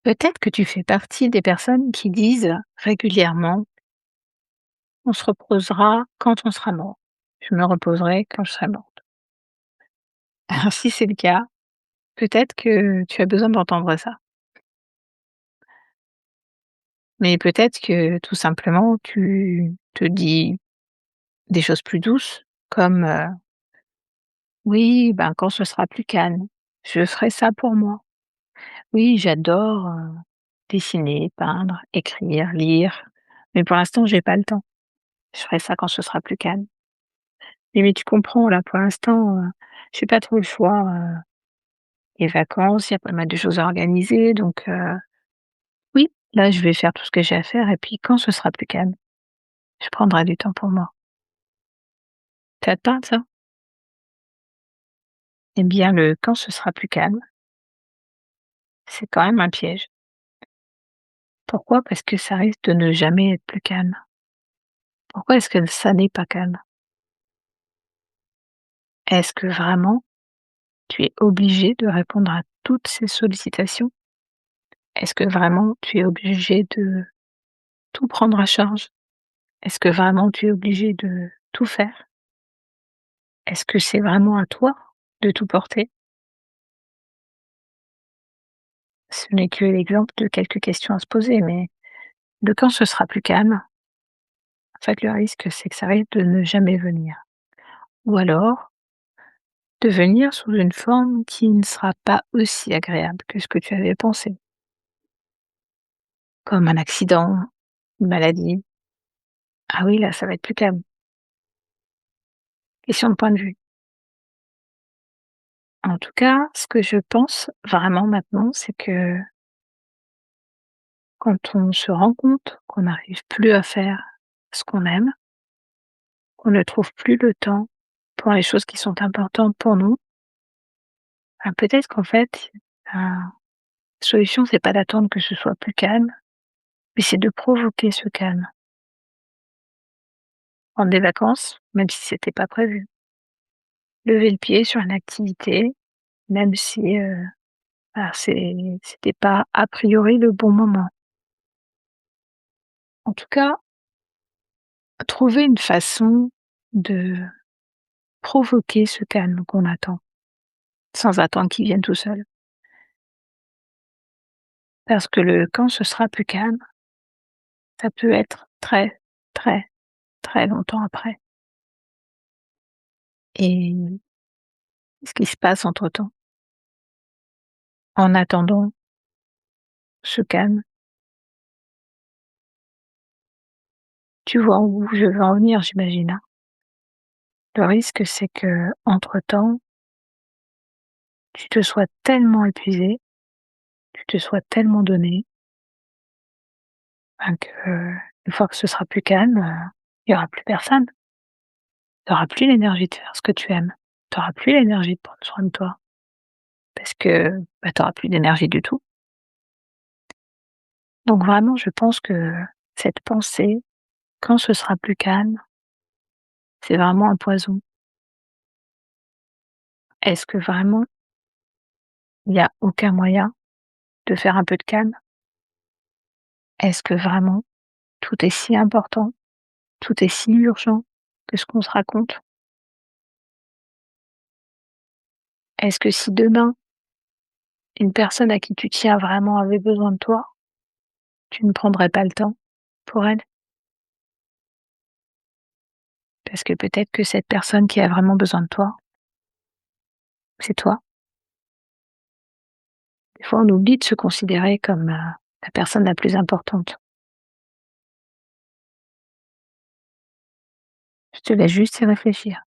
Peut-être que tu fais partie des personnes qui disent régulièrement: «On se reposera quand on sera mort. Je me reposerai quand je serai morte». Alors si c'est le cas, peut-être que tu as besoin d'entendre ça. Mais peut-être que tout simplement tu te dis des choses plus douces comme, «Oui, ben, quand ce sera plus calme, je ferai ça pour moi. Oui, j'adore, dessiner, peindre, écrire, lire, mais pour l'instant j'ai pas le temps. Je ferai ça quand ce sera plus calme». Mais tu comprends là, pour l'instant, j'ai pas trop le choix, les vacances, il y a pas mal de choses à organiser donc oui, là, je vais faire tout ce que j'ai à faire et puis quand ce sera plus calme, je prendrai du temps pour moi. Ça te parle ça? Eh bien, le «quand ce sera plus calme», c'est quand même un piège. Pourquoi? Parce que ça risque de ne jamais être plus calme. Pourquoi est-ce que ça n'est pas calme? Est-ce que vraiment tu es obligé de répondre à toutes ces sollicitations? Est-ce que vraiment tu es obligé de tout prendre à charge? Est-ce que vraiment tu es obligé de tout faire? Est-ce que c'est vraiment à toi de tout porter? Ce n'est que l'exemple de quelques questions à se poser, mais de quand ce sera plus calme, en fait, le risque, c'est que ça risque de ne jamais venir. Ou alors, de venir sous une forme qui ne sera pas aussi agréable que ce que tu avais pensé, comme un accident, une maladie. Ah oui, là, ça va être plus calme. Question de point de vue. En tout cas, ce que je pense vraiment maintenant, c'est que quand on se rend compte qu'on n'arrive plus à faire ce qu'on aime, qu'on ne trouve plus le temps pour les choses qui sont importantes pour nous, ben, peut-être qu'en fait, la solution, c'est pas d'attendre que ce soit plus calme, mais c'est de provoquer ce calme. Prendre des vacances, même si c'était pas prévu. Lever le pied sur une activité, même si, bah, c'était pas a priori le bon moment. En tout cas, trouver une façon de provoquer ce calme qu'on attend, sans attendre qu'il vienne tout seul. Parce que le quand ce sera plus calme, ça peut être très, très, très longtemps après. Et ce qui se passe entre-temps, en attendant ce calme, tu vois où je veux en venir, j'imagine, hein? Le risque, c'est que entre temps, tu te sois tellement épuisé, tu te sois tellement donné, ben, que, une fois que ce sera plus calme, il y aura plus personne. Tu auras plus l'énergie de faire ce que tu aimes. Tu auras plus l'énergie de prendre soin de toi parce que, bah, tu auras plus d'énergie du tout. Donc vraiment, je pense que cette pensée, quand ce sera plus calme, c'est vraiment un poison. Est-ce que vraiment il y a aucun moyen de faire un peu de calme? Est-ce que vraiment tout est si important, tout est si urgent que ce qu'on se raconte? Est-ce que si demain, une personne à qui tu tiens vraiment avait besoin de toi, tu ne prendrais pas le temps pour elle? Parce que peut-être que cette personne qui a vraiment besoin de toi, c'est toi. Des fois, on oublie de se considérer comme, la personne la plus importante. Je te laisse juste y réfléchir.